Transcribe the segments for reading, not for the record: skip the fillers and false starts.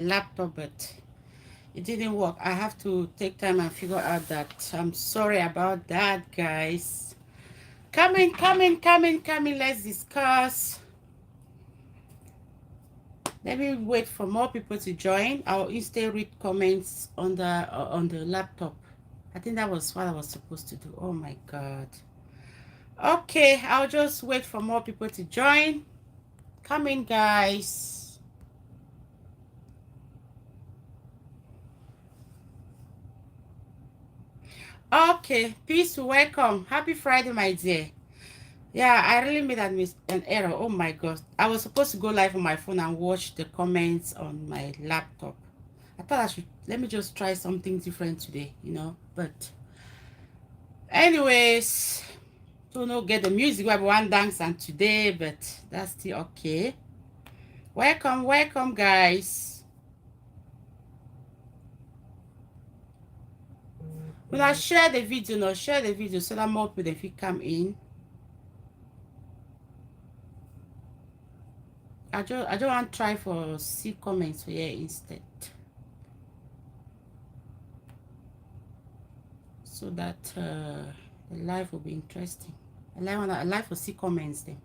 laptop, but it didn't work. I have to take time and figure out that. I'm sorry about that, guys. Come in, come in, come in, come in. Let's discuss. Let me wait for more people to join. I'll instead read comments on the laptop. I think that was what I was supposed to do. Oh my God. Okay, I'll just wait for more people to join. Come in, guys. Okay, peace, welcome. Happy Friday, my dear. Yeah, I really made an error. Oh my God. I was supposed to go live on my phone and watch the comments on my laptop. I thought I should, let me just try something different today, But anyways, don't know get the music where one dance and today, but that's still okay. Welcome, welcome, guys. When I share the video, no, share the video so that more people if you come in. I just want to try for see comments here instead, so that the live will be interesting. I like to see comments then.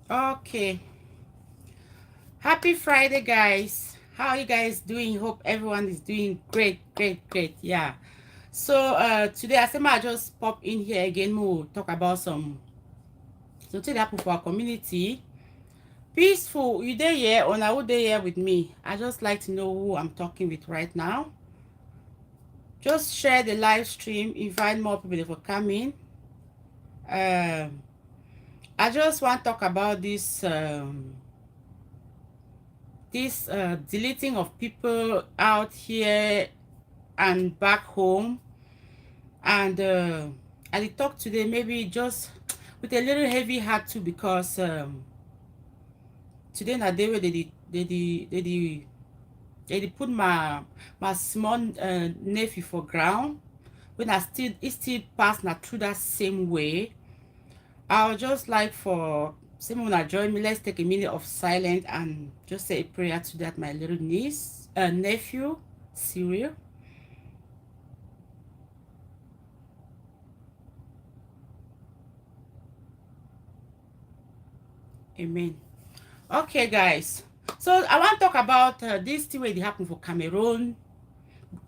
Okay. Happy Friday, guys. How are you guys doing? Hope everyone is doing great, great, great. Yeah. So today I said I just pop in here again. We'll talk about something that happen for our community. Peaceful, you there here or now there here with me? I just like to know who I'm talking with right now. Just share the live stream, invite more people to come in. I just want to talk about this deleting of people out here and back home. And I talk today maybe just with a little heavy heart too, because today na day where they put my small nephew for ground. When it still pass na through that same way. I would just like for someone that join me, let's take a minute of silence and just say a prayer to that my little nephew, Cyril. Amen. Okay, guys. So I want to talk about this thing where it happened for Cameroon,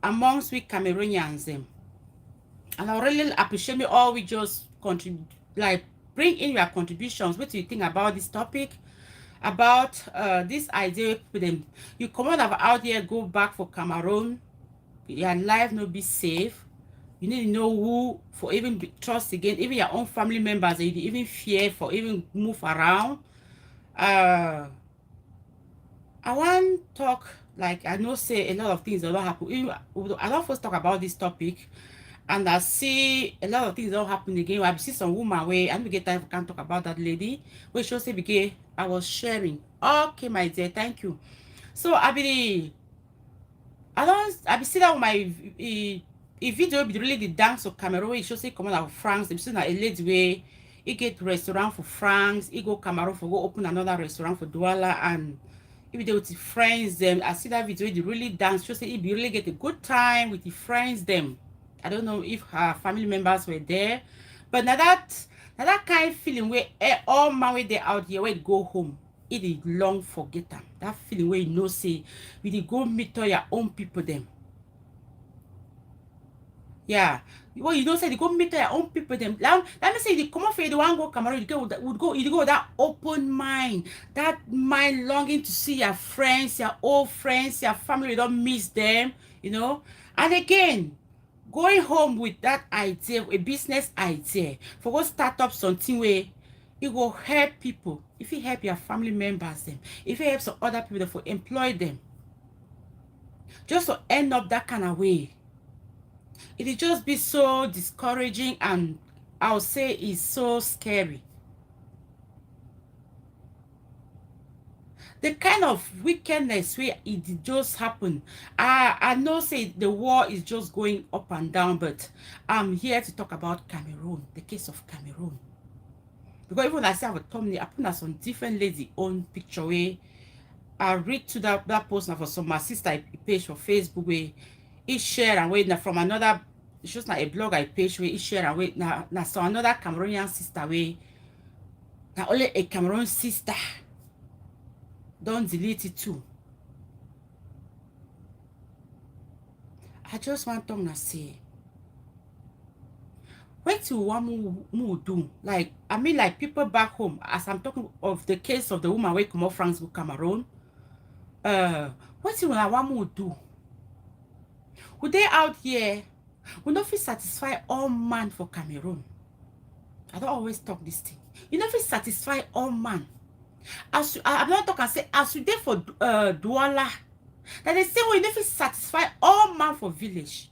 amongst we Cameroonians. And I really appreciate me all we just contribute, like bring in your contributions. What do you think about this topic? About this idea with them. You come out here, go back for Cameroon, your life no be safe. You need to know who for even trust again, even your own family members, you even fear for even move around. I want talk, like I know say a lot of things don't happen. I don't first talk about this topic, and I see a lot of things don't happen again. I see some woman where I don't get time can't talk about that lady. Where she say because I was sharing. Okay, my dear, thank you. So I be see that my video be really the dance of Cameroon. It should say come out of France. They see that a lady way he get restaurant for France. He go Cameroon for go open another restaurant for Douala, and if they with the friends them. I see that video. They really dance. Just say he be really get a good time with the friends them. I don't know if her family members were there, but now that kind of feeling where all man way they out here where go home. It is long forget them. That feeling where you know say we dey go meet all your own people them. Yeah. Well, you know say they go meet all your own people them. Let me say they come off here, the one go Cameroon, you go with that open mind, that mind longing to see your friends, your old friends, your family, you don't miss them, And again, going home with that idea, a business idea, for go start up something where it will help people. If you help your family members them, if you help some other people that for employ them, just to end up that kind of way, it will just be so discouraging, and I'll say it's so scary. The kind of wickedness where it just happened. I know say the war is just going up and down, but I'm here to talk about Cameroon, the case of Cameroon. Because even I say I have a thumbnail, I put that some different lady own picture where I read to that post now for some my sister page for Facebook where he share and wait now from another, it's just like a blog I page where he share and wait now so another Cameroonian sister where now only a Cameroon sister don't delete it too. I just want them to say, what do one do? Like, I mean, like people back home, as I'm talking of the case of the woman who come out France with Cameroon, what do I want do? Would they out here, we not feel satisfy all man for Cameroon? I don't always talk this thing. You know, feel satisfy all man. As I'm not talking, say, as you there for Douala, that they say, well, you never satisfy all man for village.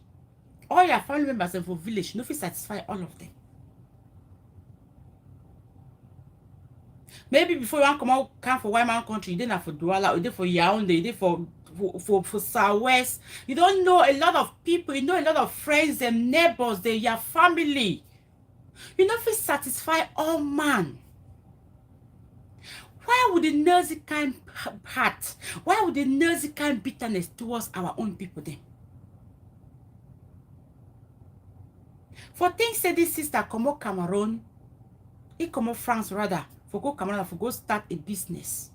All your family members for village, you never satisfy all of them. Maybe before you want to come for white man country, you didn't for Douala, you did for Yaoundé, you did for Southwest. You don't know a lot of people, you know a lot of friends and neighbors, they your family. You never satisfy all man. Why would the Nazi kind heart? Why would the Nazi kind bitterness towards our own people then? For things say this sister come out Cameroon, he come out France rather, for go Cameroon, for go start a business.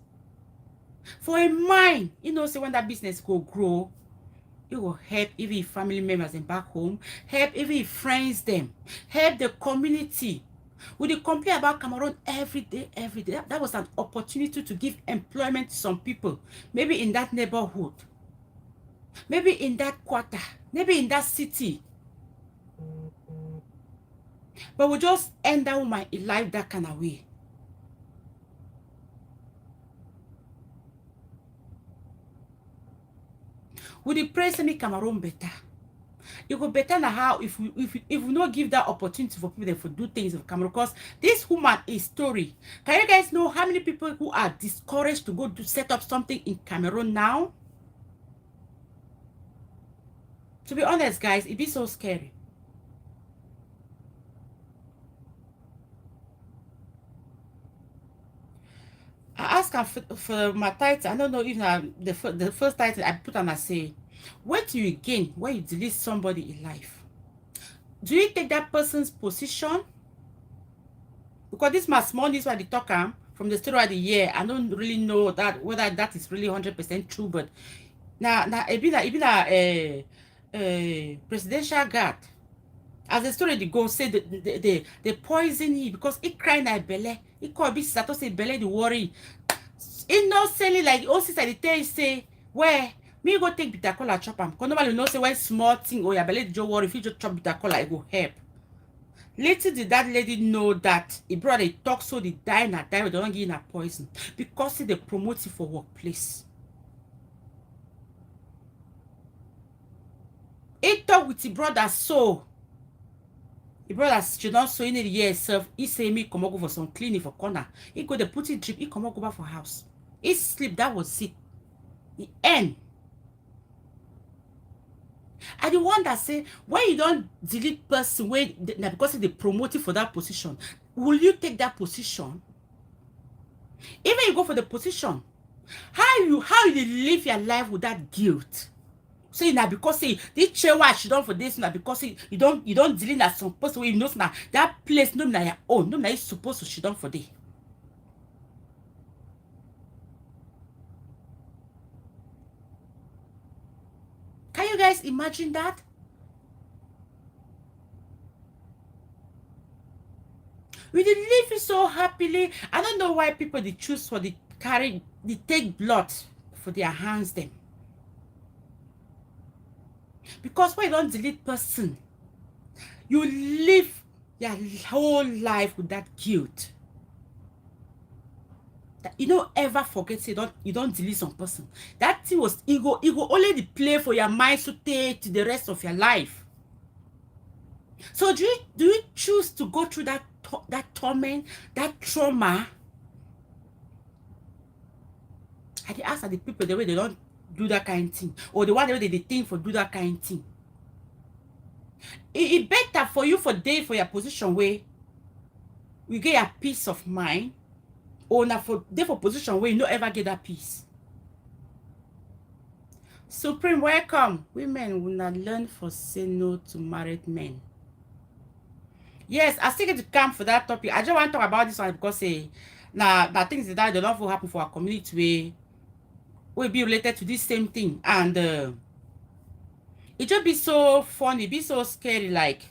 For a mind, you know, say when that business go grow, it will help even family members in back home, help even friends them, help the community. We complain about Cameroon every day, every day. That was an opportunity to give employment to some people, maybe in that neighborhood, maybe in that quarter, maybe in that city. But we just end up my life that kind of way. Would the praise me Cameroon better? It go better than how if we not give that opportunity for people to do things in Cameroon. Because this woman is story. Can you guys know how many people who are discouraged to go to set up something in Cameroon now? To be honest, guys, it be so scary. I ask her for my title. I don't know if the first title I put on I say, what do you gain when you delete somebody in life? Do you take that person's position? Because this my small news why they talk from the story of the year. I don't really know that whether that is really 100% true, but now it be a presidential guard. As the story they go say they poison him because he crying like belly. He could be Sato say belly the worry. He not selling like all sister they tell you say where me go take bitter cola chop am. Because nobody know say when small thing or your belly the worry if you just chop bitter cola it go help. Little did that lady know that he brought a talk so they die and die they don't give him a poison because they promote it for workplace. He talk with his brother so. The brother she don't so in the year itself. He say me come go for some cleaning for corner. He go the put it drip. He come go back for house. He sleep. That was it. The end. I the one that say when you don't delete person when because they promote you for that position, will you take that position? Even you go for the position, how you live your life with that guilt? Say now because say this chair why she done for this now because you don't delete that some person you know now that place no na your own no na you supposed to she done for this. Can you guys imagine that? We did live so happily. I don't know why people they choose for the carry they take blood for their hands them. Because when you don't delete person, you live your whole life with that guilt. That you don't ever forget say you don't delete some person. That thing was ego only play for your mind to take to the rest of your life. So do you choose to go through that torment, that trauma? I dey ask the people the way they don't do that kind of thing, or the one the way they think for do that kind of thing. It better for you for day for your position where you get your peace of mind, or na for day for position where you no ever get that peace. Supreme, welcome. Women will not learn for say no to married men. Yes, I still get to come for that topic. I just want to talk about this one because now things that don't will happen for our community will be related to this same thing, and it just be so funny, be so scary. Like,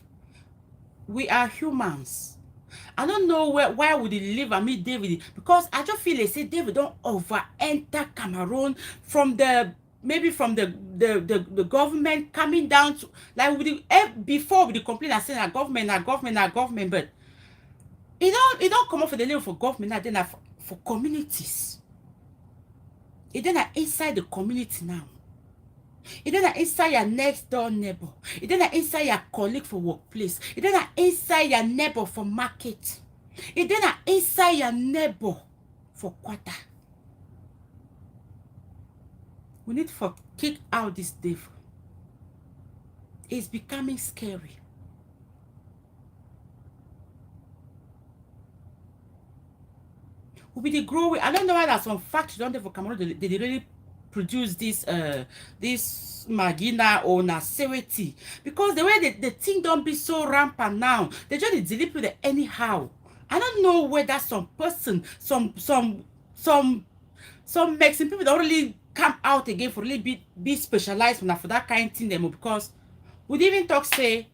we are humans. I don't know why would he live and meet David, because I just feel like say David don't over enter Cameroon from the maybe from the government coming down to like with the, before with the complaint and saying government, but it don't come up for the level for government now, then for communities. It then inside the community now. It then inside your next door neighbor. It then inside your colleague for workplace. It then inside your neighbor for market. It then inside your neighbor for quarter. We need to kick out this devil. It's becoming scary. We be the growing. I don't know why there's some factory don't they for Cameroon they really produce this magina or naseweti, because the way the thing don't be so rampant now, they just deliver it anyhow. I don't know whether some person, some Mexican people don't really come out again for really be specialized for that kind of thing them, because we even talk say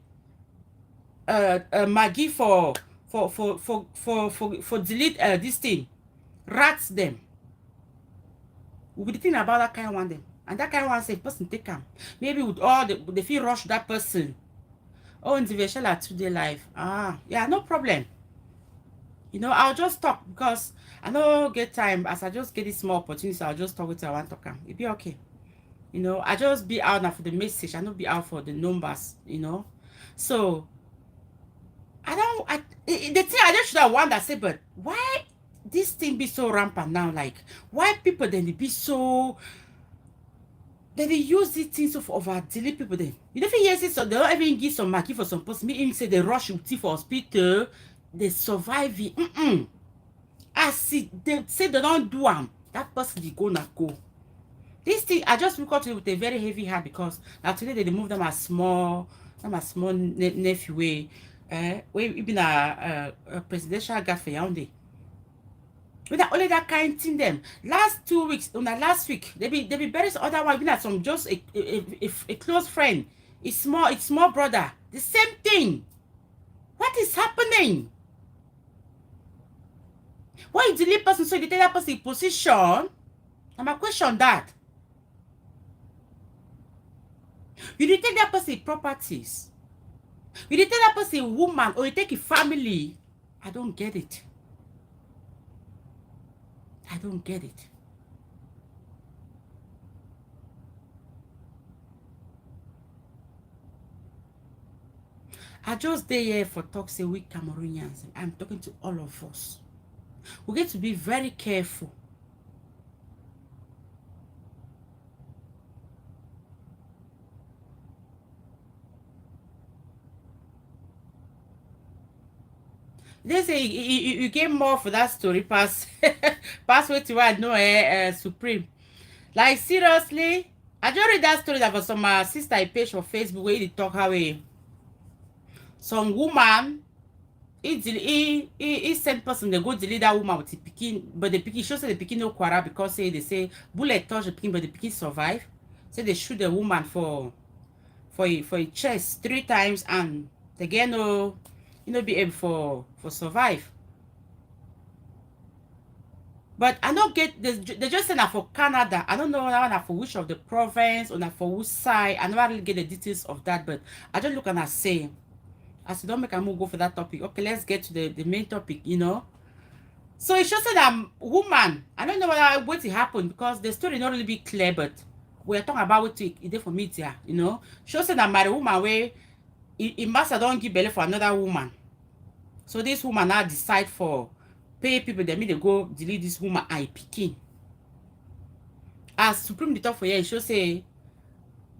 Maggie for delete this thing, rats them. We be thinking about that kind of one them. And that kind of one say person take them. Maybe with all the feel rush that person. Oh, individual at 2 day life. Ah, yeah, no problem. You know, I'll just talk because I don't get time. As I just get this small opportunity, I'll just talk with you. I want to come. It'll be okay. You know, I just be out now for the message. I don't be out for the numbers, you know. So the thing I just should have wondered, say, but why this thing be so rampant now? Like, why people then they be so then they use these things of over delete people then? You don't hear say so they don't even give some market for some person. Me even say they rush with for hospital, they survive it. I see they say they don't do them. That person they gonna go. This thing I just look at it with a very heavy heart, because actually they move them as small nephew way. We even a presidential guy for Yaoundé. With that only that kind of thing them. Last 2 weeks, last week, they be very other one, even at some just a close friend. It's small brother. The same thing. What is happening? Why you delete person so you take that person in position? I'm a question that. You did take that person properties. You did take that person woman, or you take a family. I don't get it. I don't get it. I just stay here for talk say we Cameroonians. I'm talking to all of us. We get to be very careful. They say you get more for that story pass what you want no Supreme. Like seriously, I just read that story that was some sister I page for Facebook where they talk how some woman he sent person they go delete that woman with the pikin, but the pikin shows the pikin no quarrel because say they say bullet touch the pikin but the pikin survive. Say they shoot the woman for a chest 3 times and they get no be able for survive. But I don't get they just say that for Canada. I don't know that for which of the province or not for which side. I never really get the details of that, but I just look and I say, as you don't make a move go for that topic. Okay, let's get to the main topic, you know. So it shows that woman, I don't know what happened because the story not really be clear, but we're talking about what it did for media, you know. Shows that married woman where it must have don't give belly for another woman. So this woman now decide for pay people that mean they go delete this woman I picking. As Supreme the talk for you, she'll say,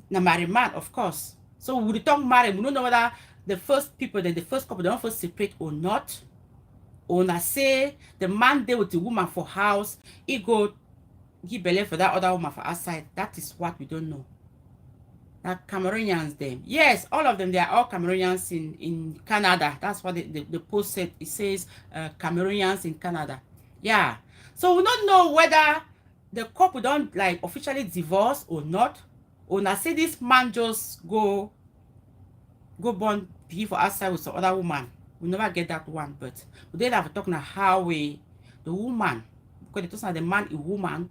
na marry man, of course. So we talk marry, we don't know whether the first people, then the first couple, they don't first separate or not. Or na say the man there with the woman for house, he go give belly for that other woman for outside. That is what we don't know. Now Cameroonians them. Yes, all of them, they are all Cameroonians in Canada. That's what the post said. It says Cameroonians in Canada. Yeah. So we don't know whether the couple don't like officially divorce or not. Or na say this man just go born be for outside with some other woman. We never get that one, but we did have a talk now how we the woman, because it was the man a woman,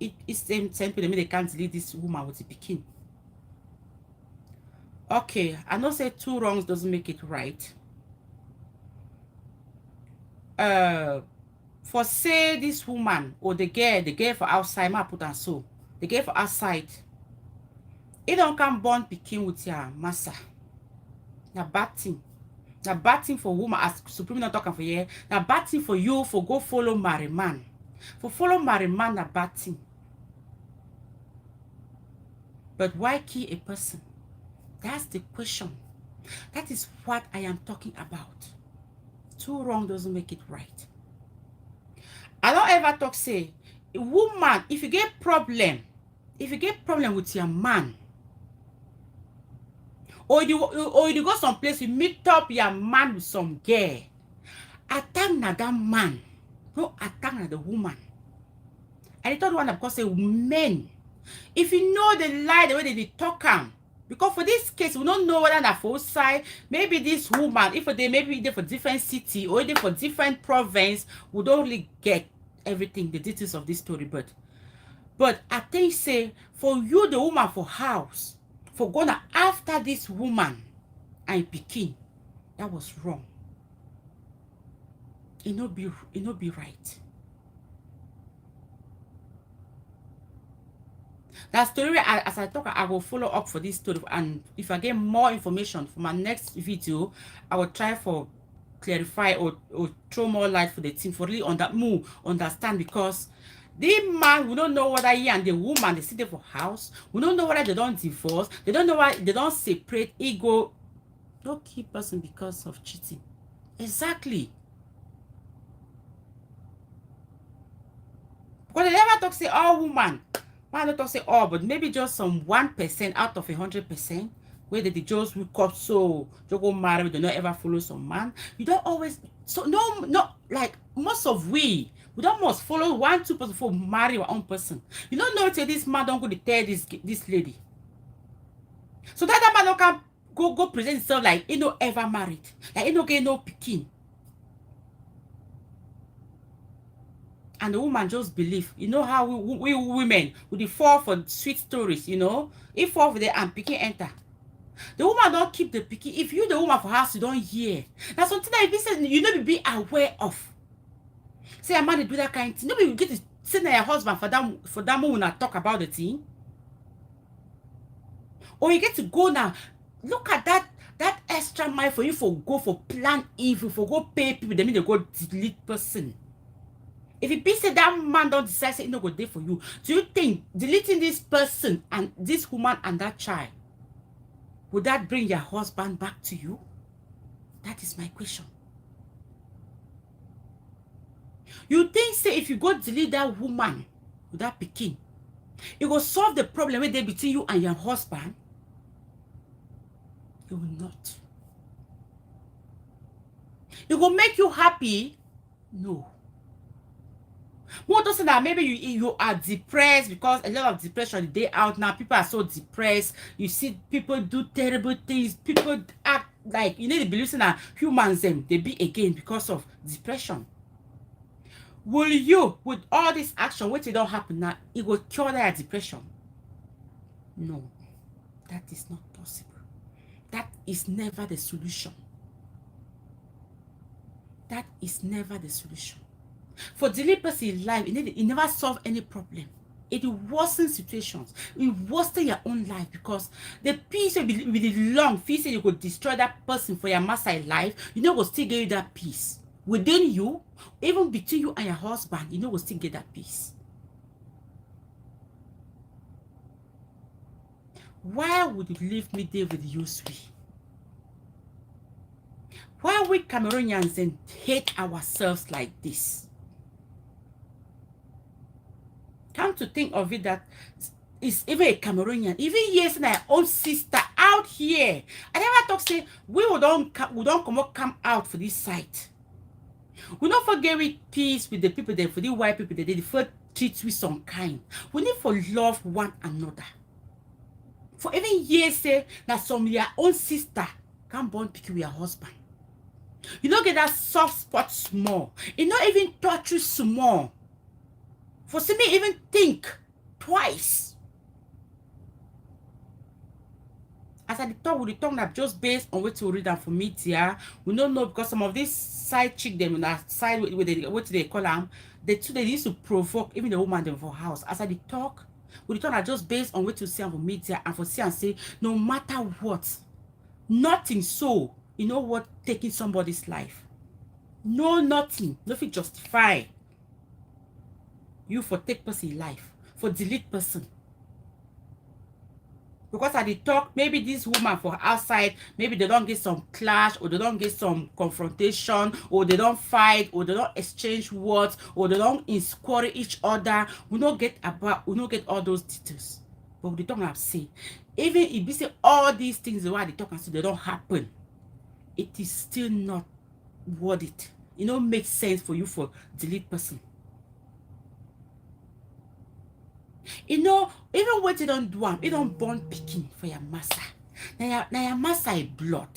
it's same people they can't leave this woman with the picking. Okay, I know say two wrongs doesn't make it right. For say this woman or the girl for outside, ma put and so the girl for outside, it don't come born picking with your massa. Na bad thing. Na bad thing for woman, as Supreme not talking for you. Na bad thing for you for go follow marry man. For follow marry man, na bad thing. But why kill a person? That's the question. That is what I am talking about. Two wrong doesn't make it right. I don't ever talk say, a woman, if you get problem with your man, or you go someplace, you meet up your man with some girl, attack na that man, no attack na the woman. And the third one, of course, say men. If you know the lie, the way they talk am, because for this case, we don't know whether that for side, maybe this woman, if they maybe they for different city or they for different province, we don't really get everything, the details of this story. But I think say for you, the woman for house, for going after this woman and pikin, that was wrong. It not be right. That story, as I talk, I will follow up for this story, and if I get more information for my next video, I will try for clarify or throw more light for the team for really understand, because the man, we don't know whether he and the woman they sit there for house. We don't know whether they don't divorce. They don't know why they don't separate. Ego, don't kill person because of cheating. Exactly. Because they never talk say all woman. I don't talk say all, but maybe just some 1% out of 100%, where they just wake up so you go marry, they don't ever follow some man. You don't always no like most of we don't must follow 1-2 person for marry our own person. You don't know till this man don't go to tell this lady. So that man don't can go present himself like he no ever married, like he no get no pikin. And the woman just believe, you know how we women would fall for sweet stories, you know. If fall for the and pikin enter. The woman don't keep the pikin. If you the woman for house, you don't hear. That's something that if you know be aware of. Say a man they do that kind of thing. Nobody will get to send your husband for that woman talk about the thing. Or you get to go now. Look at that extra mile for you for go for plan evil, for go pay people, they mean they go delete person. If it be say that man don't decide say no go there for you, do you think deleting this person and this woman and that child, would that bring your husband back to you? That is my question. You think say if you go delete that woman with that pikin, it will solve the problem with there between you and your husband? It will not. It will make you happy? No. More to say that maybe you are depressed, because a lot of depression the day out now. People are so depressed. You see people do terrible things. People act like, you need to believe that humans them they be again because of depression. Will you, with all this action, which it don't happen now, it will cure their depression? No, that is not possible. That is never the solution. That is never the solution. For delay person in life, it never solve any problem. It worsens situations. It worsen your own life, because the peace with the long fear you could destroy that person for your master in life, you know will still give you that peace. Within you, even between you and your husband, you know will still get that peace. Why would you leave me there with you, sweet? Why we Cameroonians then hate ourselves like this? Come to think of it, that is even a Cameroonian, even yes, my own sister out here. I never talk say we don't come out for this site. We don't forget with peace with the people there, for the white people they first treat with some kind. We need for love one another. For even years say that some your own sister can born pick with your husband. You don't get that soft spot small. You don't even touch you small. For see me even think twice. As I talk with the tongue that just based on what to read and for media, we don't know, because some of these side chick them on that side what they call them, they used to provoke even the woman them for house. As I talk with the tongue that just based on what to see on for media and for see and say, no matter what, nothing so, you know what, taking somebody's life. No, nothing justify you for take person life, for delete person. Because at the talk, maybe this woman for outside, maybe they don't get some clash, or they don't get some confrontation, or they don't fight, or they don't exchange words, or they don't inquire each other. We don't get all those details. But we don't have say. Even if we say all these things the way they talk and so they don't happen, it is still not worth it. It don't make sense for you for delete person. You know, even what you don't do, you don't born picking for your massa. Now your massa is blood.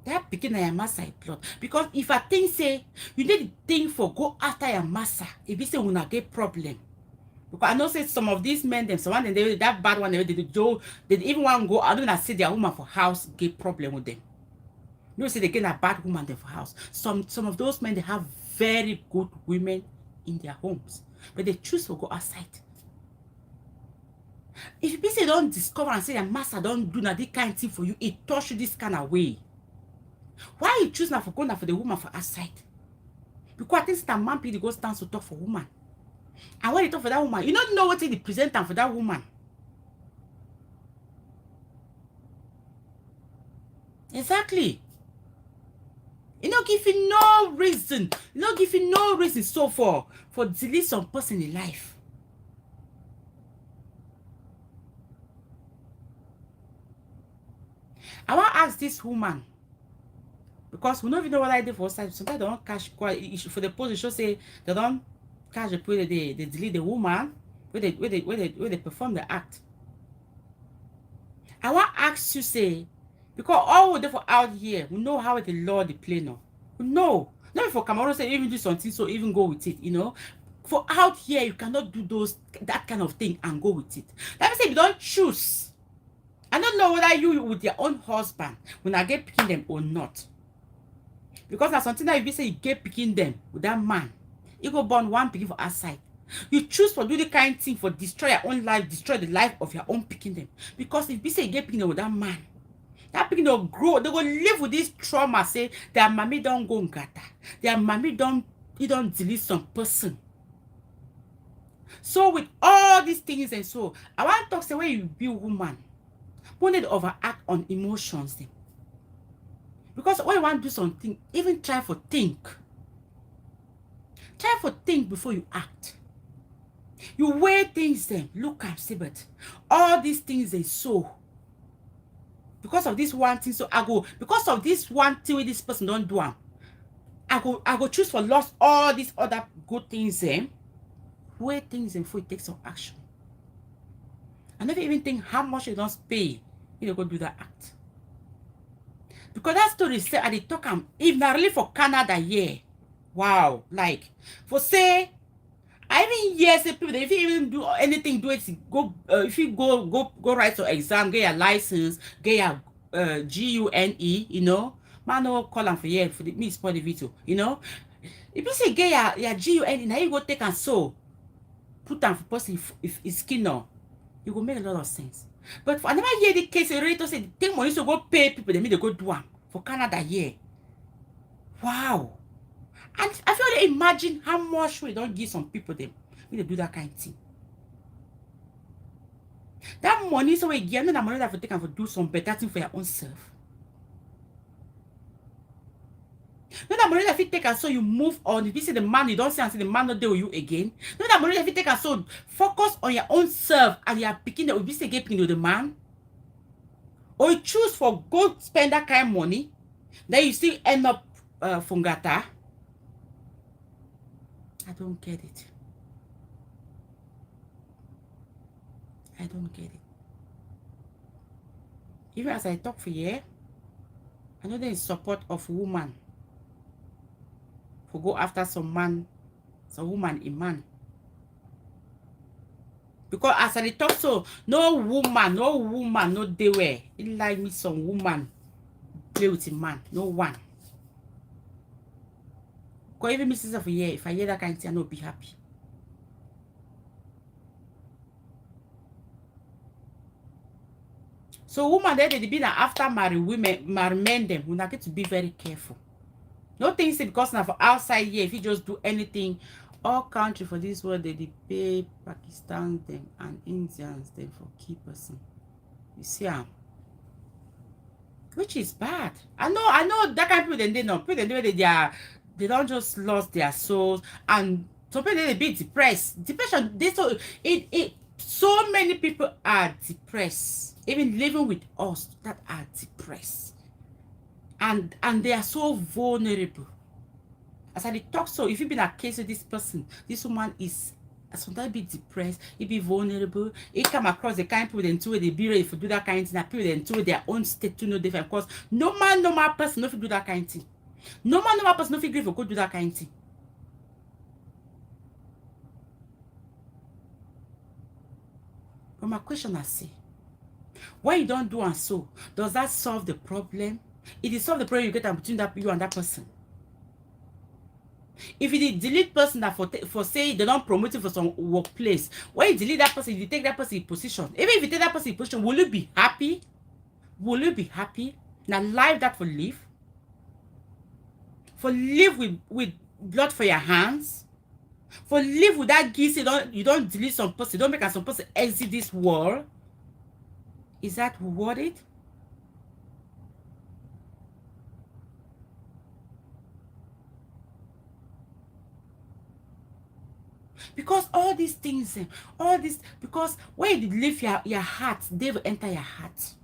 That picking na your massa is blood. Because if I think say you need to think for go after your massa, if you say we not get problem. Because I know say some of these men them, someone they that bad one they even want to go. I don't see their woman for house get problem with them. You say they get a bad woman there for house. Some of those men they have very good women in their homes, but they choose to go outside. If you say don't discover and say your master don't do that kind of thing for you, it touch you this kind of way. Why you choose now for going for the woman for outside? Because I think that man people go stand to talk for woman. And when you talk for that woman, you don't know what they present for that woman. Exactly. You know, give you no reason. You know, give you no reason so for delete some person in life. I want to ask this woman, because we don't even know what I did for side. Sometimes they don't catch for the post. They should say they don't catch the point. They delete the woman where they perform the act. I want to ask you, say, because all we for out here, we know how the law they play now. We know. Not for Cameroon say even do something, so even go with it, you know. For out here, you cannot do that kind of thing and go with it. Let me say you don't choose. I don't know whether you with your own husband when I get picking them or not. Because that's something that if you say you get picking them with that man, you go born one picking for outside. You choose for do the kind of thing for destroy your own life, destroy the life of your own picking them. Because if you say you get picking them with that man, that picking will grow, they will live with this trauma, say their mommy don't go ngata, their mommy don't delete some person. So with all these things and so, I want to talk say when you be a woman, we need to overact on emotions then. Because when you want to do something, even try for think. Try for think before you act. You weigh things then, look and see, but all these things they so. Because of this one thing, so I go, because of this one thing with this person don't do, I go choose for lost all these other good things then. Weigh things then before you take some action. I never even think how much you don't pay. You go do that act. Because that story said at the talk if not really for Canada, yeah. Wow. Like for say I even hear say people if you even do anything, do it go if you go write your exam, get your license, get your GUNE, you know. Man no call them for here for the me spoil the video, you know. If you say get your GUNE, now you go take and so put them for person if it's skin now, it will make a lot of sense. But I never hear the case already to say take money to go pay people, they go do one for Canada here. Wow. And I feel like imagine how much we don't give some people them when they do that kind of thing. That money so we give, that money that for take and for do some better thing for your own self. No, that money that fit take and so you move on. If you see the man, you don't see and see the man not there with you again. No, that money that fit take and so focus on your own self and you are picking the if you say gaping with the man. Or you choose for go spend that kind of money, then you still end up fungata. I don't get it. I don't get it. Even as I talk for you, I know there is support of woman for go after some man, some woman, a man. Because as I talk so, no woman, no they were. It like me some woman play with a man, no one. Because even Mrs. of a year, if I hear that kind of thing, I will be happy. So woman there they be after marry women, marry men them, we not get to be very careful. No things because now for outside here, if you just do anything, all country for this world they pay Pakistan them and Indians them for key person. You see which is bad. I know that kind of people they know. People they don't just lost their souls and some people they be depressed. Depression, so many people are depressed. Even living with us that are depressed. And they are so vulnerable. As I talk so, if you been a case with this person, this woman is sometimes be depressed, it be vulnerable, it come across the kind of people then they be ready to do that kind of thing, people then to their own state to know different. Because normal person no fit do that kind of thing. Normal person no fit agree for go do that kind of thing. But my question I say, why you don't do and so? Does that solve the problem? It is solve the problem you get between that you and that person. If you delete person that for say they don't promote you for some workplace, when you delete that person, you take that person in position. Even if you take that person in position, will you be happy? Will you be happy? Now life that for live? For live with blood for your hands? For live with that gifts you don't delete some person, you don't make some person exit this world? Is that worth it? Because all these things, because when you leave your heart, they will enter your heart.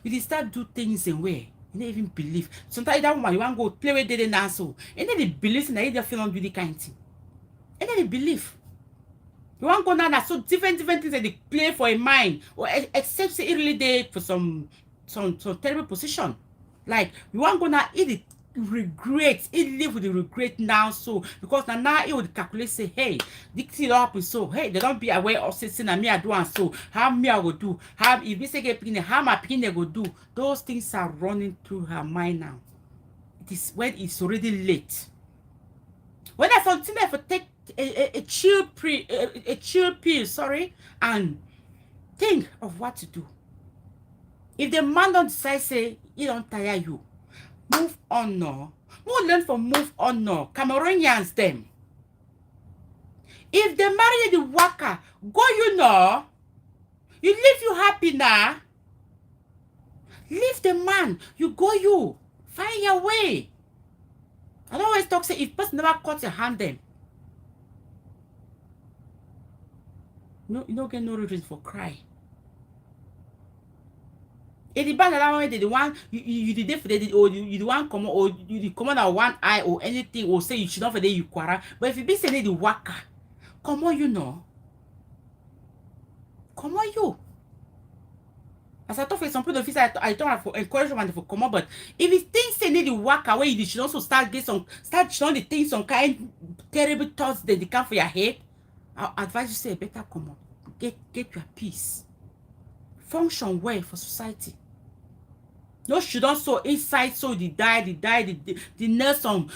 You start do things in way you don't even believe. Sometimes that woman you want to go play with they now so, and then they believe in that they feel not do the kind thing, and then they believe. You want to go now so different things that they play for a mind, or except say it really they for some terrible position. Like you want to go now, it regret, it live with the regret now. So because now it would calculate say, hey, this thing don't happen. So hey, they don't be aware of saying me I do and so how me I go do, how if we say get how my pin they go do. Those things are running through her mind now. It is when it's already late. When I something I for take a chill pill, sorry, and think of what to do. If the man don't decide say he don't tire you, move on no. More learn from move on no. Cameroonians them. If they marry the worker, go you know. You leave you happy now. Leave the man. You go you. Find your way. I don't always talk say if person never cut your hand them. No, you don't get no reason for cry. If the band that one the one you did for the or you the one come or you come on one eye or anything or say you should not for the you quarrel. But if you be saying the worker, come on you know. Come on you. As I talk for some people, I don't have for encouragement for come on, but if you think say need the worker where you should also start showing the things some kind terrible thoughts that they come for your head, I'll advise you say better come on. Get your peace. Function well for society. No should also inside so the nurse some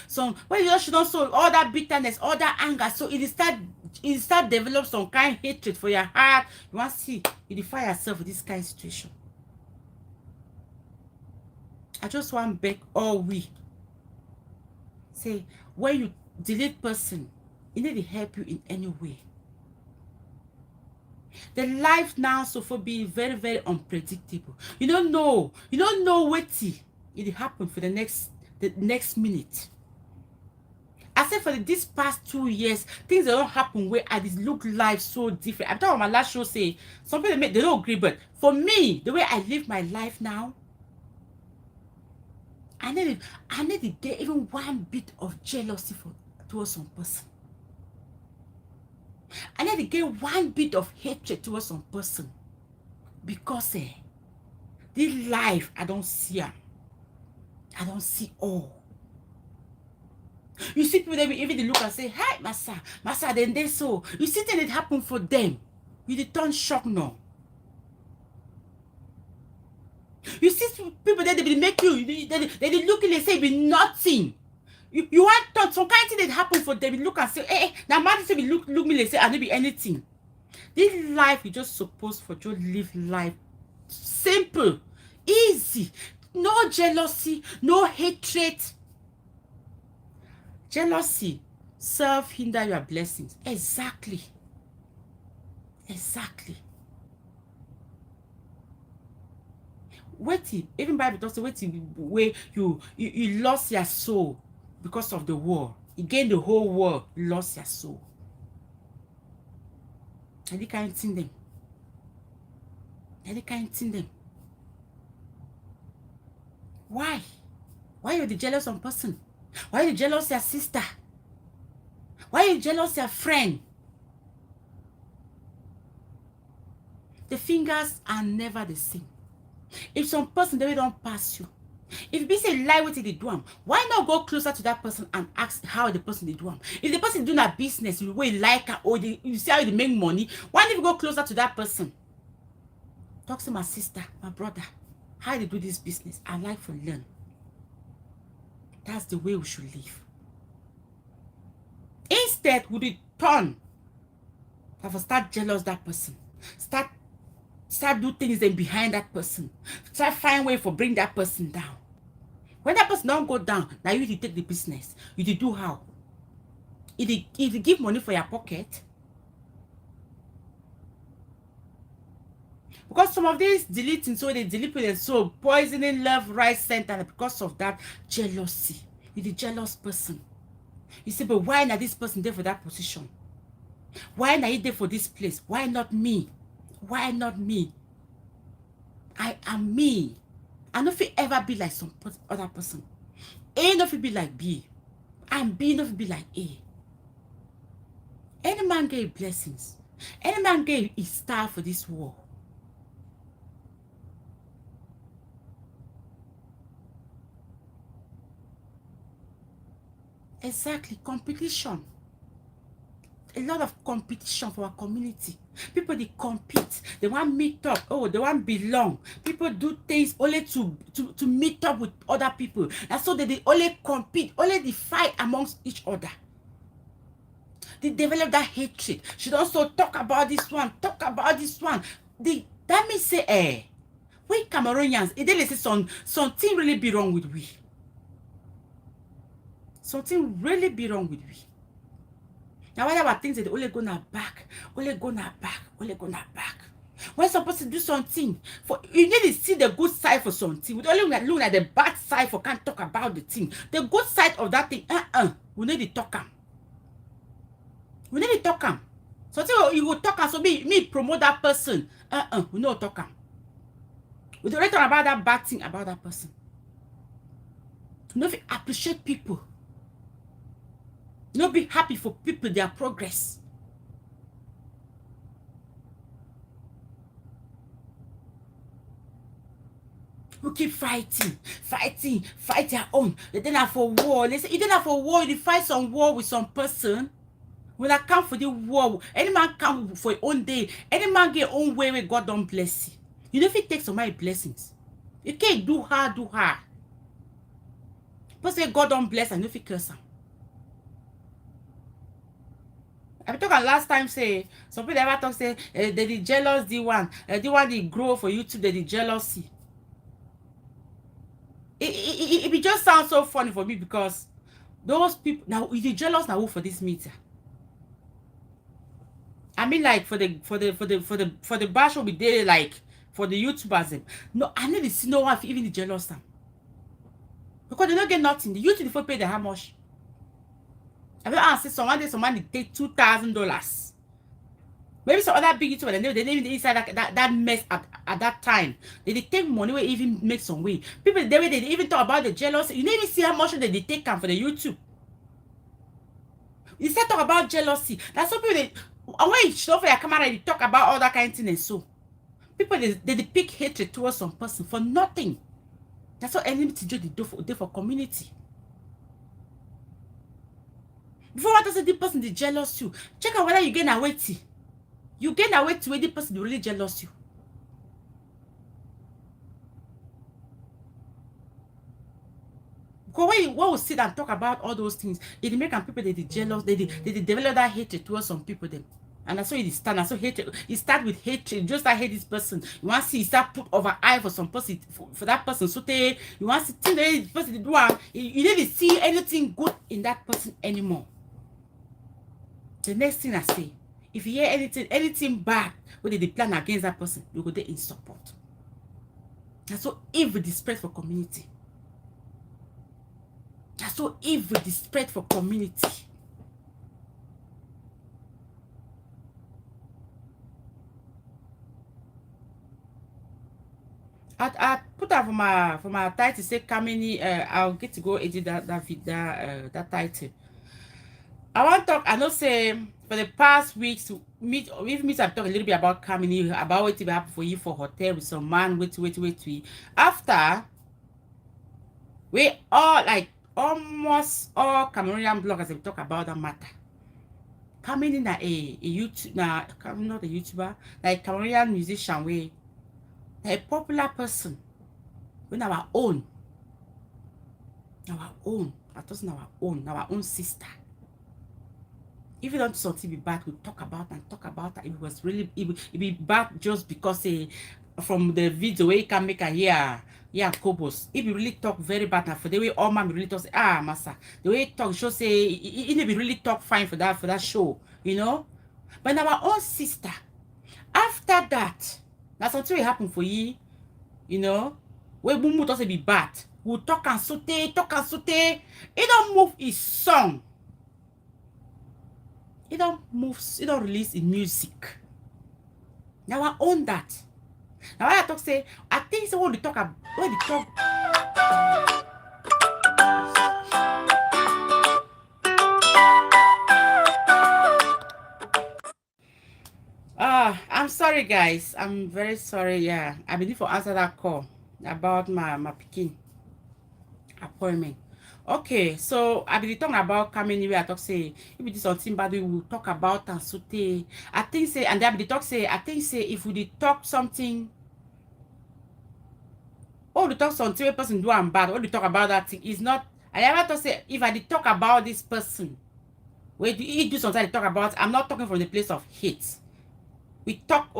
when you should also all that bitterness, all that anger, so it start develop some kind of hatred for your heart. You want to see you defy yourself with this kind of situation. I just want to beg all we say when you delete person, it need to help you in any way. The life now so for being very, very unpredictable. You don't know what it happened for the next minute. I said for this past 2 years, things don't happen where I just look life so different. I'm talking about my last show say some people they don't agree, but for me, the way I live my life now, I need to get even one bit of jealousy towards some person. I need to get one bit of hatred towards some person. Because this life, I don't see them. I don't see all. You see people that even they look and say, hi, Massa, then they so. You see things that happen for them. You dey turn shock now. You see people that they will make you, they look and they say be nothing. You want thought some kind of thing that happen for them. You look and say, hey, now man say look me, they say I don't be anything. This life you just supposed for to live life simple, easy, no jealousy, no hatred. Jealousy hinder your blessings. Exactly. Waiting, even Bible talks waiting where you lost your soul because of the war. You gained the whole world, you lost your soul. And you can't see them. Why? Why you the jealous on person? Why you jealous your sister? Why you jealous your friend? The fingers are never the same. If some person they don't pass you, if you be say lie with they do them, why not go closer to that person and ask how the person they do them? If the person doing a business, you will like her or you see how they make money, why don't you go closer to that person? Talk to my sister, my brother, how they do this business. I like to learn. That's the way we should live. Instead, we turn. Have start jealous that person. Start do things then behind that person. Start find way for bring that person down. When that person don't go down, now you take the business. You do how? If you give money for your pocket. Because some of these deleting, so they delete it, so poisoning love, right, center because of that jealousy. You're the jealous person. You say, but why not this person there for that position? Why not you there for this place? Why not me? Why not me? I am me. I don't feel ever be like some other person. A not be like B. And B not be like A. Any man gave blessings. Any man gave his star for this war. Exactly, competition. A lot of competition for our community. People they compete. They want meet up. Oh, they want belong. People do things only to meet up with other people. And so they only compete, only they fight amongst each other. They develop that hatred. Should also talk about this one. That means say, we Cameroonians, it didn't say something really be wrong with we. Something really be wrong with we. Now, why about things that only gonna back. When supposed to do something, you need to see the good side for something. We don't look at the bad side for can't talk about the thing. The good side of that thing, we need to talk them. Something you will talk so me promote that person. We don't talk them. We don't talk about that bad thing about that person. We don't appreciate people. Not be happy for people, their progress. We keep fighting their own. They don't have for war. They say, you don't have for war, you fight some war with some person. When I come for the war, any man come for your own day. Any man get your own way where God don't bless you. You know if it takes some my blessings. You can't do hard. But say God don't bless and you if curse him. I talking last time say some people ever talk say they jealous the one they grow for YouTube they jealousy. It just sounds so funny for me because those people now if you jealous now for this meeting. I mean, like for the bash we did, like for the YouTubers them. No, I need to see no one even the jealous them. Because they don't get nothing. The YouTube before pay them how much. I mean, I see someone they take $2,000. Maybe some other big YouTuber they didn't even inside that mess at that time. They take money where even make some way. People they didn't even talk about the jealousy. You didn't even see how much they take for the YouTube. You said talk about jealousy. That's what people they when you show for your camera, they talk about all that kind of thing and so. People they pick hatred towards some person for nothing. That's what enmity they do for community. Before what does the person they jealous you? Check out whether you gain a weighty. You gain a weight to where the person really jealous you. Because when we sit and talk about all those things, it make people they jealous, they develop that hatred towards some people them. And that's why it start. And so hatred, it start with hatred. Just like hate this person. You want to see it start put over eye for some person, for that person. So you want to think that the person do you never see anything good in that person anymore. The next thing I say, if you hear anything bad, when they plan against that person, you go there in support. That's so evil the spread for community. That's so evil the spread for community. I put out for my title say Kameni. I'll get to go edit that title. I want to talk. I know say for the past weeks meet I've talked a little bit about Kameni, about what will happen for you for hotel with some man. Wait. After we all like almost all Cameroonian bloggers have talked about that matter. Kameni na a YouTube not a YouTuber, like Cameroonian musician way. A popular person when our own, our own sister. If you don't do something be bad, we talk about that. If it was really it be bad just because from the video where you can make a Kobos. If you really talk very bad now for the way all man really talk say, massa. The way talk show say it be really talk fine for that show, you know. But our own sister, after that. That's something will happen for you, you know. When Mumu doesn't be bad, we'll talk and sote. It don't move his song. It don't release his music. Now I own that. Now I talk say, I think so when they talk. I'm sorry guys. I'm very sorry. Yeah, I believe for answer that call about my Peking appointment. Okay, so I been talking about Kameni where I talk say if it is something bad we will talk about and so I think say and then I talk say I think say if we did talk something or we talk something person do and bad or we talk about that thing is not I never talk say if I did talk about this person where he do something I talk about I'm not talking from the place of hate. We talk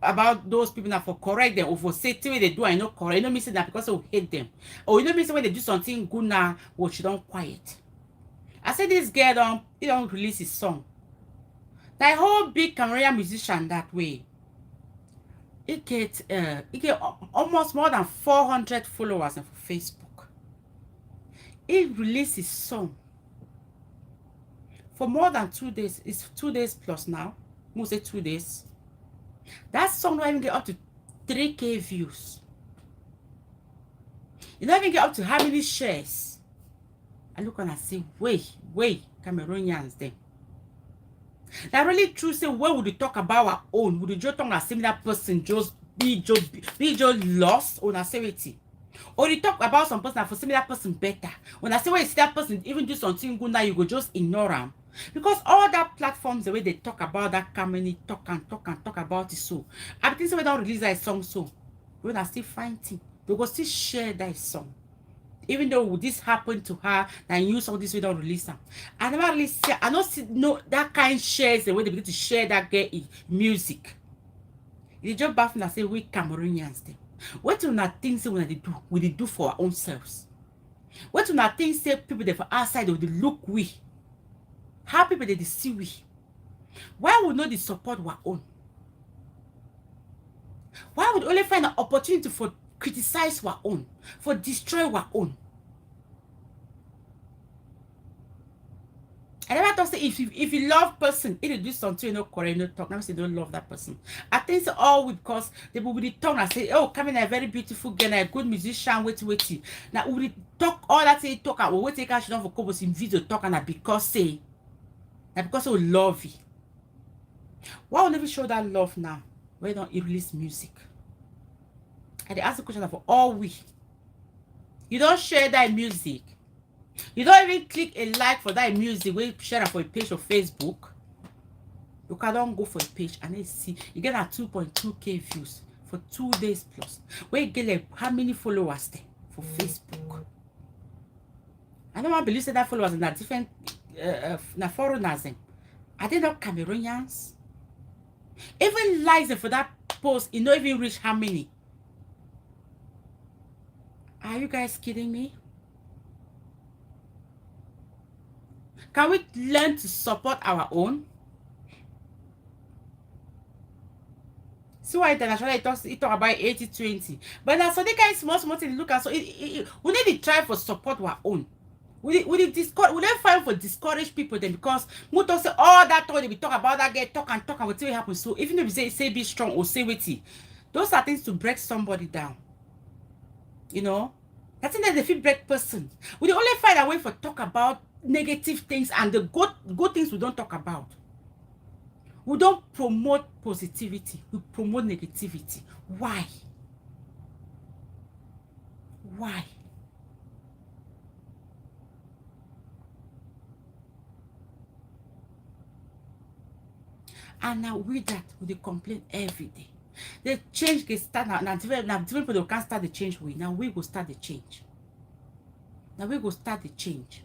about those people that for correct them or for say things they do I know correct. You know me say that because we hate them. Or you know me say when they do something good now, well, she don't quiet. I said this girl don't release his song. That whole big Cameroonian musician that way. It get almost more than 400 followers on Facebook. He released his song for more than 2 days. It's 2 days plus now. We'll say 2 days. That song don't even get up to 3K views. You don't even get up to how many shares. I look and I say, wait, Cameroonians then. That really true say, where would you talk about our own? Would you just talk about similar person just be lost or not say it? Or you talk about some person that for similar person better. When I say when you see that person even do something good now, you go just ignore them. Because all that platforms, the way they talk about that Kameni, talk about it so. I think so we don't release that song so. When I still fighting, they will still share that song. Even though this happened to her, and use all this we don't release them. I never really see, I don't see no that kind shares the way they begin to share that girl music. They just baffling and say we Cameroonians them. What do not think say when they do for our own selves? What do not think say people there for outside or they look we? How people they see we? Why would not the support our own? Why would only find an opportunity for criticize our own, for destroy our own? I never thought say if you love person, if you do something, you know, correct, no talk. Now say don't love that person. I think it's all because they will be tongue and say, oh, Kameni a very beautiful girl, a good musician, wait. Now we talk all that say talk and we wait take action for couple in video talk and because say that because we love you. Why would never show that love now? Why don't you release music? And they ask the question for all we. You don't share that music. You don't even click a like for that music. We share it for a page of Facebook. You can't go for a page and then see you get a 2.2k views for 2 days plus. Where you get like how many followers there for Facebook? I don't want to believe that followers are different foreigners. Are they not Cameroonians? Even likes for that post, you don't even reach how many. Are you guys kidding me? Can we learn to support our own? See why internationally it talk about 80-20. But now so they kind small thing look at so we need to try for support our own. We don't find for discourage people then because we don't say all that time we talk about that girl talk and what will happen. So even if we say be strong or say witty, those are things to break somebody down. You know? I think that the feel break person. We only find a way for talk about negative things and the good things we don't talk about. We don't promote positivity. We promote negativity. Why? Why? And now with that, we complain every day. The change can start now. Now different people can't start the change with. Now we will start the change. Now we will start the change.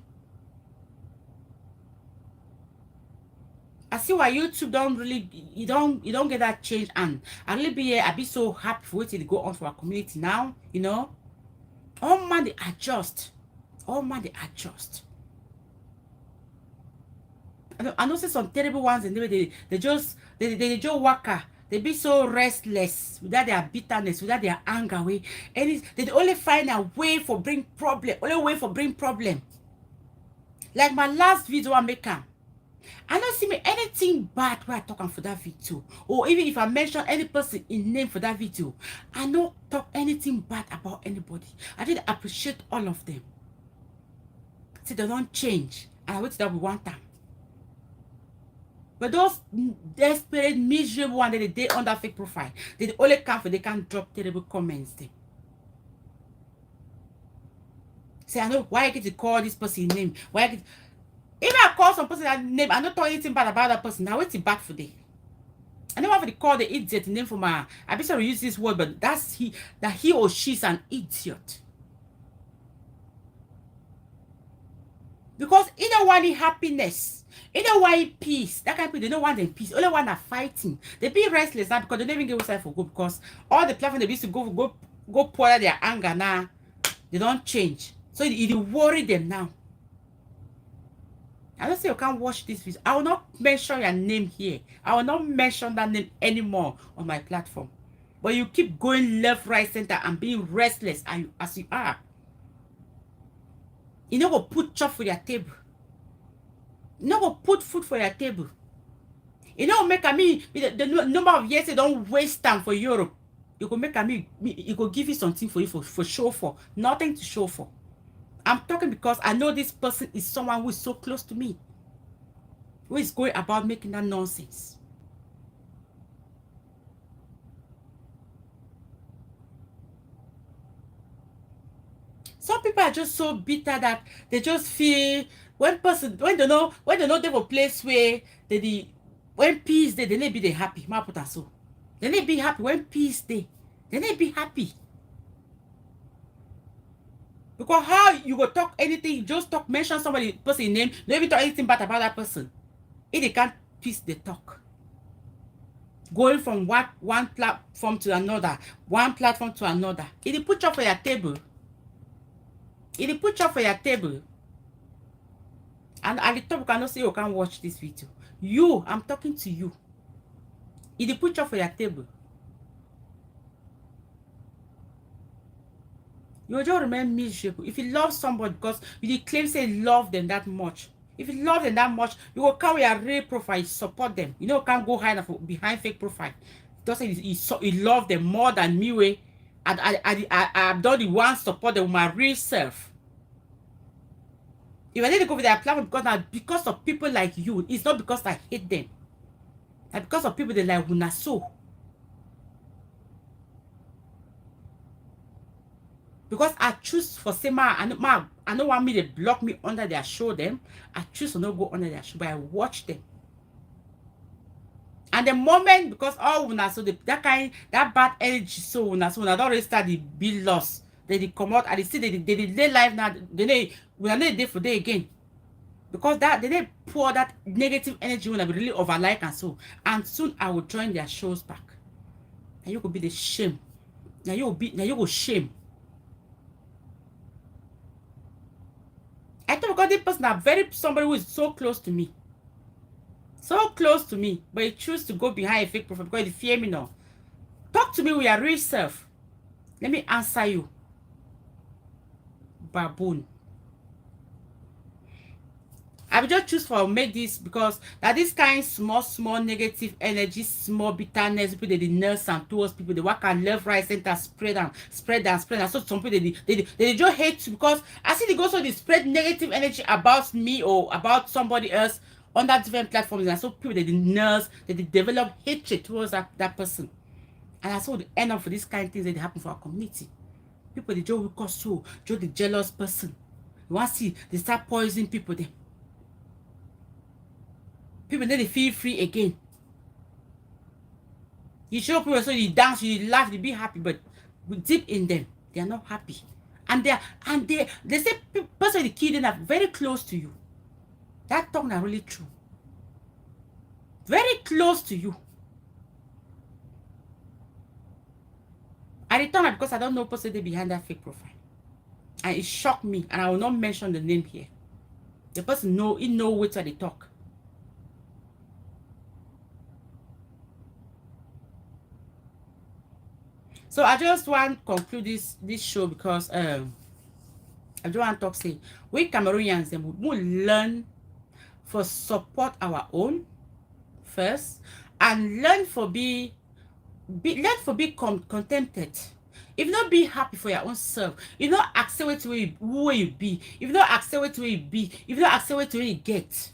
I see why YouTube don't really you don't get that change, and I really be here. I be so happy for it to go on for our community now. You know, all man they adjust. All man they adjust. I know some terrible ones and they just work. They be so restless without their bitterness, without their anger way. And they only find a way for bring problem. Only way for bring problem. Like my last video I make I don't see me anything bad where I talk for that video. Or even if I mention any person in name for that video, I don't talk anything bad about anybody. I did appreciate all of them. See, they don't change. And I wait that with one time. But those desperate, miserable ones that they on that fake profile, they only come for they can drop terrible comments there. Say, I know why I get to call this person name. Why I get if I call some person that name, I don't talk anything bad about that person. Now what's it bad for them? I never want to call the idiot name for my I be sorry to use this word, but that's he or she's an idiot. Because you don't want the happiness, you don't want peace. That kind of people, they don't want the peace. Only one are fighting. They be restless now because they don't even get outside for good. Because all the platform they used to go pour out their anger now, they don't change. So it worry them now. I don't say you can't watch this video. I will not mention your name here. I will not mention that name anymore on my platform. But you keep going left, right, center and being restless as you are. You know go put chop for your table. You know go put food for your table. You know make me the number of years you don't waste time for Europe. You go make me you go give you something for you for show for. Nothing to show for. I'm talking because I know this person is someone who is so close to me. Who is going about making that nonsense. Some people are just so bitter that they just feel when they know they will place where when peace they need be happy. They need be happy when peace they need be happy. Because how you go talk anything, you just talk, mention somebody person name, don't even talk anything bad about that person. If they can't piece the talk. Going from one platform to another, one platform to another. If you put up for your table, and at the top you cannot say you can't watch this video. You, I'm talking to you. If they put you for your table, you will just remain miserable. If you love somebody because you claim say love them that much, if you love them that much, you will carry a real profile, support them. You know, can't go hide behind fake profile. Just say you love them more than me. Way, I've done the one support them with my real self. If I need to go with their platform because now because of people like you, it's not because I hate them. It's because of people that like una so. Because I choose for say I don't want me to block me under their show them. I choose to not go under their show, but I watch them. And the moment because all una so that bad energy so una don't already start the be loss. They come out and they see they lay life now. They we are not there for day again. Because that they pour that negative energy when I be really overlike and so. And soon I will join their shows back. And you could be the shame. Now you go shame. I thought because this person are very somebody who is so close to me. So close to me. But you choose to go behind a fake profile because you fear me now. Talk to me with your real self. Let me answer you. Baboon. I will just choose for make this because that this kind small negative energy, small bitterness, people they nurse and towards people they work and left, right, center, spread and. So some people they just hate you because I see they go so they spread negative energy about me or about somebody else on that different platforms, and so people they nurse, they develop hatred towards that person. And I saw the end of this kind of things that happen for our community. People they just because so just the jealous person. You want to see they start poisoning people then. People then they feel free again. You show people so you dance, you laugh, you be happy, but deep in them, they are not happy. And they say person the kid are very close to you. That talk are really true. Very close to you. I return it because I don't know person behind that fake profile. And it shocked me, and I will not mention the name here. The person know what they talk. So I just want to conclude this show because I just want to talk say we Cameroonians then we learn for support our own first and learn for be contented. If you not be happy for your own self, if you not accept where you be, if you not accept where you be, if you not accept where you get,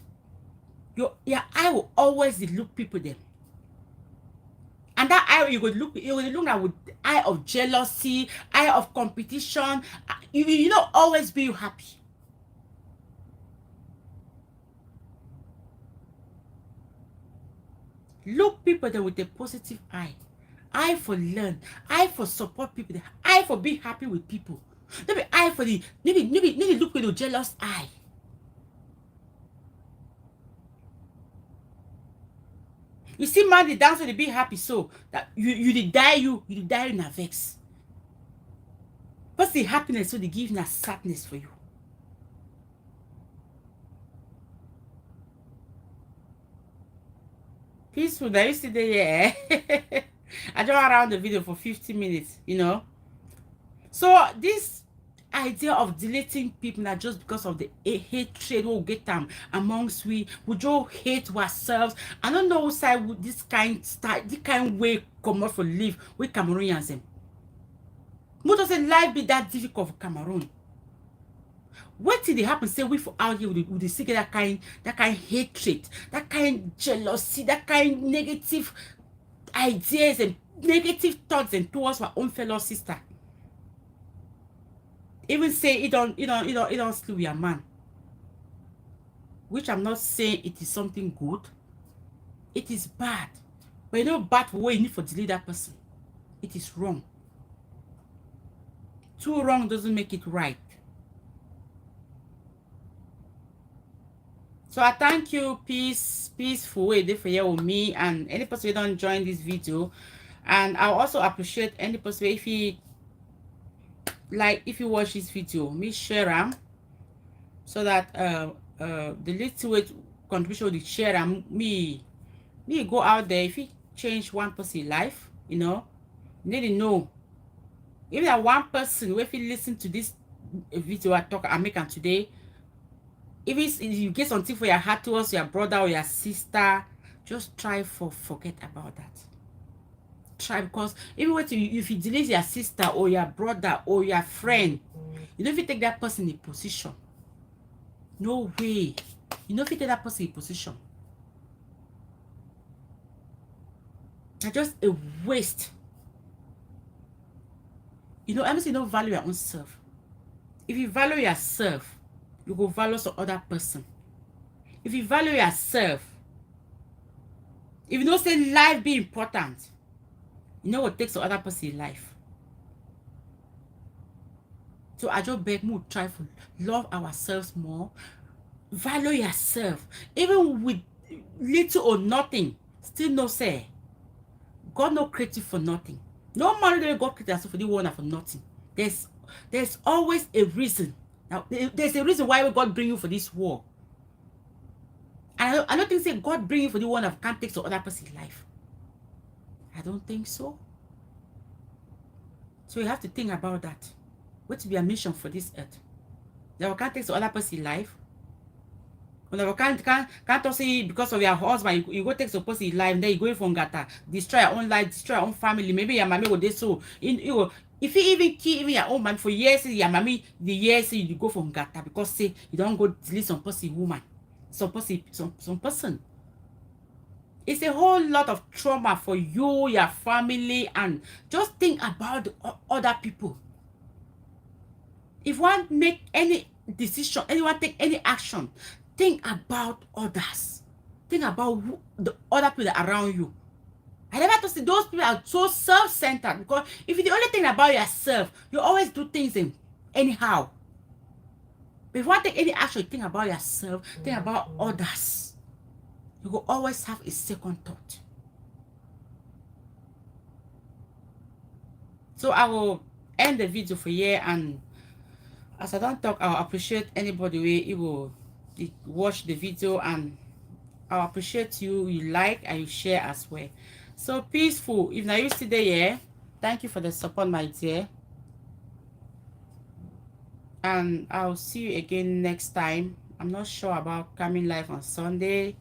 your eye will always look people them. And that eye you would look at with eye of jealousy, eye of competition. You don't always be happy. Look people there with a positive eye. Eye for learn, eye for support people, eye for be happy with people. Maybe eye for the maybe look with a jealous eye. You see man the dance will be happy so that you die in a vex. What's the happiness so they give you a sadness for you? Peaceful, that you see there, yeah. I just around the video for 50 minutes, you know. So this idea of deleting people not just because of the hatred we'll get them amongst we just hate ourselves. I don't know side would this kind way come out for live with Cameroonians them. What does life be that difficult for Cameroon? What did they happen? Say we for out here with the secret that kind hatred, that kind jealousy, that kind negative ideas and negative thoughts and towards our own fellow sister. Even say you don't sleep with a man. Which I'm not saying it is something good. It is bad. But you know bad for what you need for delete that person. It is wrong. Too wrong doesn't make it right. So I thank you, peaceful way for you with me and any person who don't join this video. And I also appreciate any person if you watch this video, me share them so that the little way contribution with share and me go out there. If you change one person's life, you know, you need to know. Even that one person, if you listen to this video I make today, if you get something for your heart towards your brother or your sister, just try forget about that. Try, because even if you delete your sister or your brother or your friend, you don't fit take that person in position. No way. You don't fit take that person in position. That's just a waste. You know, I'm saying don't value your own self. If you value yourself, you go value some other person. If you value yourself, if you don't say life be important, you know what takes some other person life. So I just beg you, try to love ourselves more. Value yourself. Even with little or nothing, still no say. God no create you for nothing. No matter that God created us for the one for nothing. There's always a reason. Now there's a reason why God bring you for this war. And I don't think say God bring you for the one that can't take some other person's life. I don't think so. So you have to think about that. What will be a mission for this earth? That we can't take some other person's life. When we can't say because of your husband, you go take some person's life, and then you go from Gata, destroy your own life, destroy your own family. Maybe your mommy will do so. If you even kill even your own man for years, your mommy the years you go from Gata because say you don't go delete some person woman, some person. It's a whole lot of trauma for you, your family, and just think about the other people. If one make any decision, anyone take any action, think about others. Think about the other people around you. I never to see those people are so self-centered, because if you the only thing about yourself, you always do things anyhow. But if you want to take any action, think about yourself, think about others. You will always have a second thought. So I will end the video for here, and as I don't talk, I'll appreciate anybody who will watch the video, and I'll appreciate you like and you share as well. So peaceful. If now you see there, yeah, thank you for the support, my dear. And I'll see you again next time. I'm not sure about coming live on Sunday,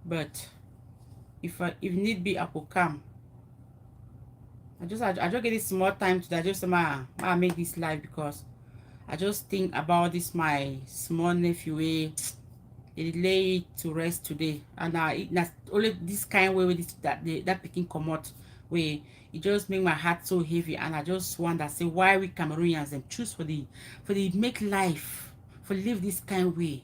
but if need be, I will come. I just get this small time to just I make this live, because I just think about this my small nephew way. They lay to rest today, and that's only this kind way with this that picking come out way. It just make my heart so heavy, and I just wonder say why we Cameroonians and choose for the make life for live this kind of way.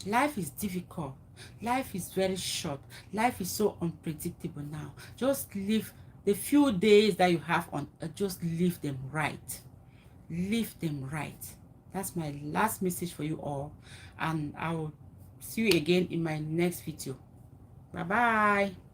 Life is difficult. Life is very short. Life is so unpredictable now. Just live the few days that you have on just live them right. Live them right. That's my last message for you all, and I will see you again in my next video. Bye bye.